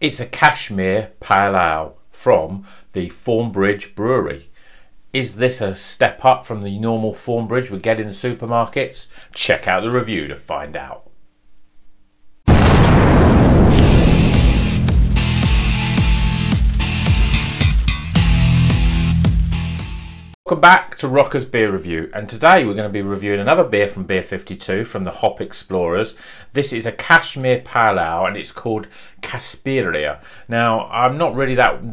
It's a cashmere pale ale from the Thornbridge Brewery. Is this a step up from the normal Thornbridge we get in the supermarkets? Check out the review to find out. Welcome back to Rocker's Beer Review, and today we're going to be reviewing another beer from Beer52 from the Hop Explorers. This is a cashmere pale ale and it's called Kasperia. Now, I'm not really that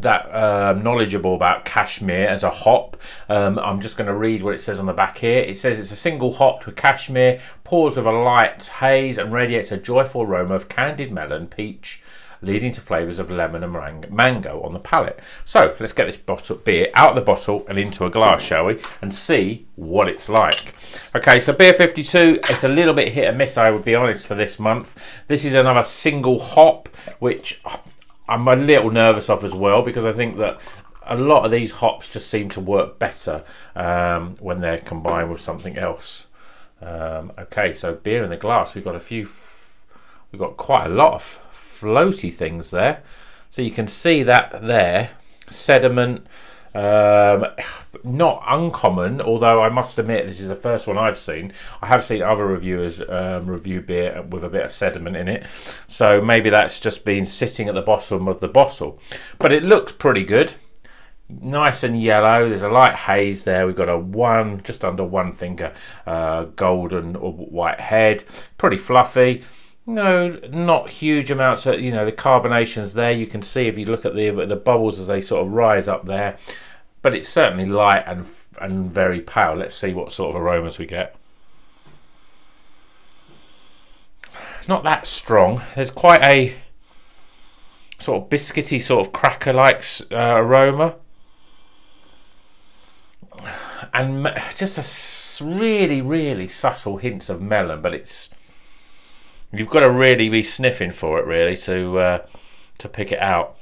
knowledgeable about cashmere as a hop. I'm just going to read what it says on the back here. It says it's a single hopped with cashmere, pours with a light haze and radiates a joyful aroma of candied melon, peach, leading to flavours of lemon and mango on the palate. So let's get this beer out of the bottle and into a glass, shall we, and see what it's like. Okay, so Beer52, it's a little bit hit and miss, I would be honest, for this month. This is another single hop, which I'm a little nervous of as well, because I think that a lot of these hops just seem to work better when they're combined with something else. Okay, so beer in the glass, we've got quite a lot of floaty things there, so you can see that there, sediment, not uncommon, although I must admit this is the first one I've seen. I have seen other reviewers review beer with a bit of sediment in it, so maybe that's just been sitting at the bottom of the bottle, but it looks pretty good, nice and yellow. There's a light haze there. We've got a just under one finger golden or white head, pretty fluffy. No, not huge amounts of, the carbonation's there. You can see if you look at the bubbles as they sort of rise up there, but it's certainly light and very pale. Let's see what sort of aromas we get. Not that strong. There's quite a sort of biscuity, sort of cracker-like aroma, and just a really subtle hints of melon, but you've got to really be sniffing for it, really, to pick it out.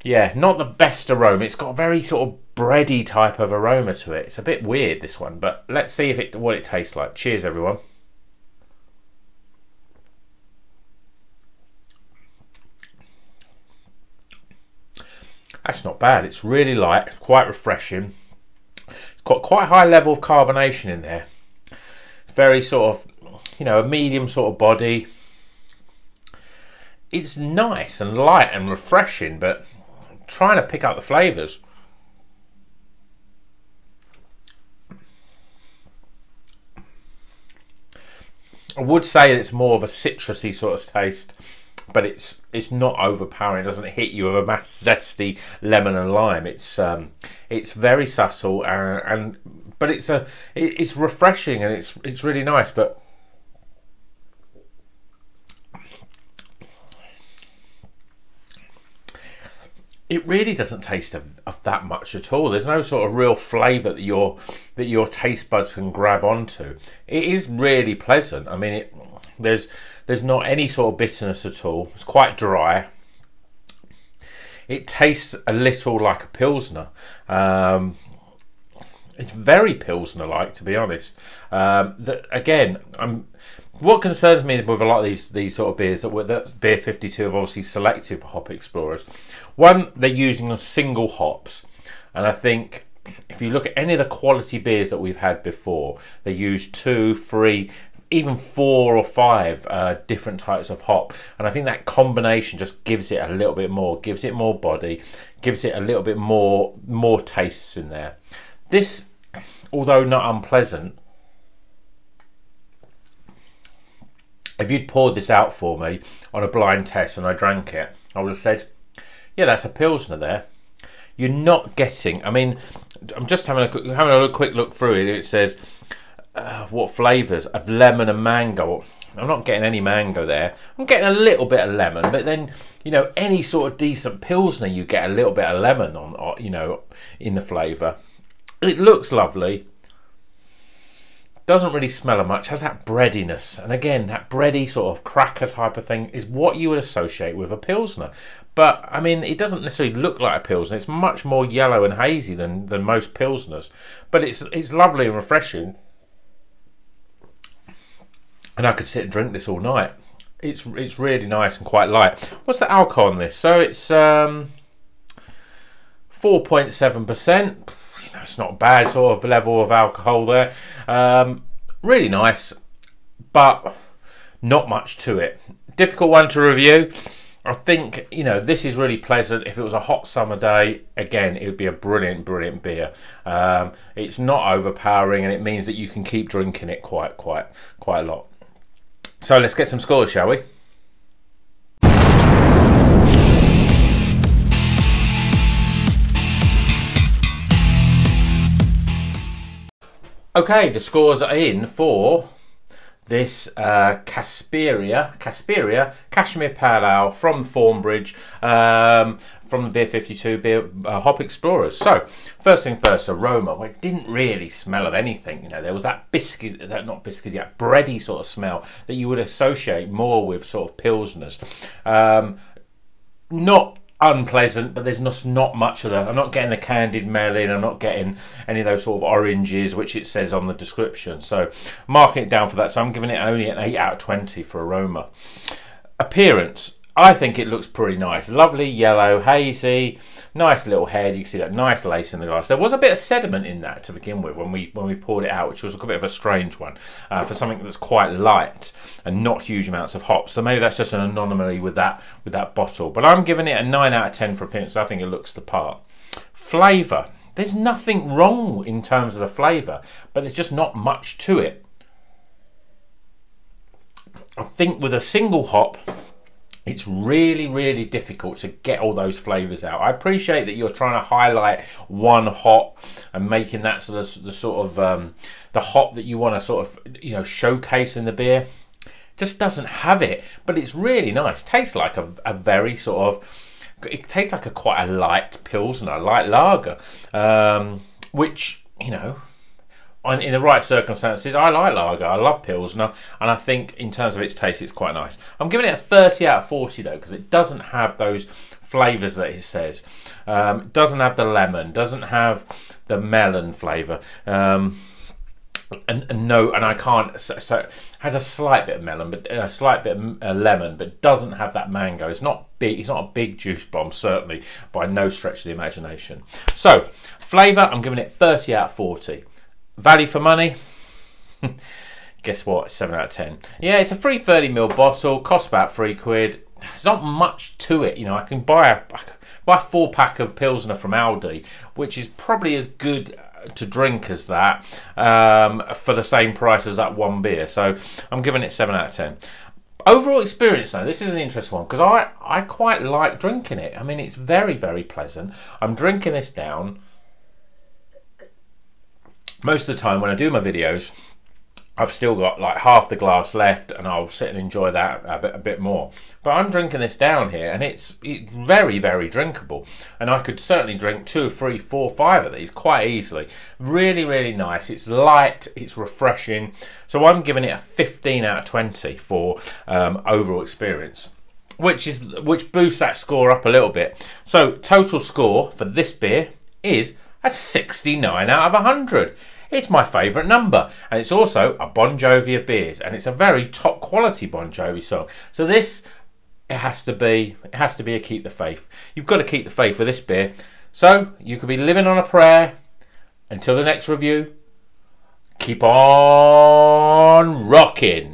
Yeah, not the best aroma. It's got a very sort of bready type of aroma to it. It's a bit weird, this one, but let's see what it tastes like. Cheers, everyone. That's not bad. It's really light, quite refreshing. It's got quite a high level of carbonation in there. It's very sort of, a medium sort of body. It's nice and light and refreshing, but I'm trying to pick up the flavours. I would say it's more of a citrusy sort of taste, but it's not overpowering. It doesn't hit you with a mass zesty lemon and lime. It's very subtle but it's refreshing and it's really nice, but it really doesn't taste of that much at all. There's no sort of real flavour that your taste buds can grab onto. It is really pleasant. I mean, there's not any sort of bitterness at all. It's quite dry. It tastes a little like a Pilsner. It's very Pilsner-like, to be honest. Again, what concerns me with a lot of these sort of beers that Beer52 have obviously selected for Hop Explorers. One, they're using single hops, and I think if you look at any of the quality beers that we've had before, they use 2, 3, even 4 or 5 different types of hop, and I think that combination just gives it a little bit more, gives it more body, gives it a little bit more tastes in there. This, although not unpleasant, if you'd poured this out for me on a blind test and I drank it, I would have said, yeah, that's a Pilsner there. You're not getting, I mean, I'm just having a quick look through it. It says what flavours of lemon and mango. I'm not getting any mango there. I'm getting a little bit of lemon, but then, any sort of decent Pilsner, you get a little bit of lemon on, in the flavour. It looks lovely. Doesn't really smell of much, has that breadiness, and again, that bready sort of cracker type of thing is what you would associate with a Pilsner. But I mean, it doesn't necessarily look like a Pilsner. It's much more yellow and hazy than most Pilsners, but it's lovely and refreshing, and I could sit and drink this all night. it's really nice and quite light. What's the alcohol on this? So it's 4.7%. It's not a bad sort of level of alcohol there. Really nice, but not much to it. Difficult one to review. I think, you know, this is really pleasant. If it was a hot summer day, again, it would be a brilliant beer. It's not overpowering, and it means that you can keep drinking it quite a lot. So let's get some scores, shall we? Okay, the scores are in for this Kasperia Cashmere Pale Ale from Thornbridge, from the Beer52 Hop Explorers. So, first thing first, aroma. Well, it didn't really smell of anything. You know, there was that not biscuity, that bready sort of smell that you would associate more with sort of pilsners. Not unpleasant, but there's not much of that. I'm not getting the candied melon, I'm not getting any of those sort of oranges which it says on the description, so marking it down for that. So I'm giving it only an 8 out of 20 for aroma. Appearance, I think it looks pretty nice. Lovely yellow, hazy, nice little head. You can see that nice lace in the glass. There was a bit of sediment in that to begin with when we poured it out, which was a bit of a strange one for something that's quite light and not huge amounts of hops. So maybe that's just an anomaly with that bottle. But I'm giving it a 9 out of 10 for appearance. I think it looks the part. Flavour. There's nothing wrong in terms of the flavour, but there's just not much to it. I think with a single hop, it's really difficult to get all those flavours out. I appreciate that you're trying to highlight one hop and making that sort of the hop that you want to sort of, you know, showcase in the beer. Just doesn't have it, but it's really nice. Tastes like a very sort of, it tastes like quite a light pilsner, light lager, which, you know, in the right circumstances, I like lager. I love pilsner, and I think in terms of its taste, it's quite nice. I'm giving it a 30 out of 40 though, because it doesn't have those flavours that it says. It doesn't have the lemon, doesn't have the melon flavour, and I can't. So it has a slight bit of melon, but a slight bit of lemon, but doesn't have that mango. It's not big. It's not a big juice bomb, certainly by no stretch of the imagination. So flavour, I'm giving it 30 out of 40. Value for money, guess what, 7 out of 10. Yeah, it's a free 30ml bottle, costs about £3. There's not much to it, you know. I can buy a 4-pack of Pilsner from Aldi, which is probably as good to drink as that, for the same price as that one beer. So I'm giving it 7 out of 10. Overall experience though, this is an interesting one, because I quite like drinking it. I mean, it's very pleasant. I'm drinking this down. Most of the time when I do my videos, I've still got like half the glass left, and I'll sit and enjoy that a bit more. But I'm drinking this down here, and it's very drinkable. And I could certainly drink 2, 3, 4, 5 of these quite easily. Really nice. It's light, it's refreshing. So I'm giving it a 15 out of 20 for overall experience, which boosts that score up a little bit. So total score for this beer is a 69 out of 100. It's my favourite number, and it's also a Bon Jovi of beers, and it's a very top quality Bon Jovi song. So this, it has to be a keep the faith. You've got to keep the faith with this beer. So you could be living on a prayer. Until the next review, keep on rocking.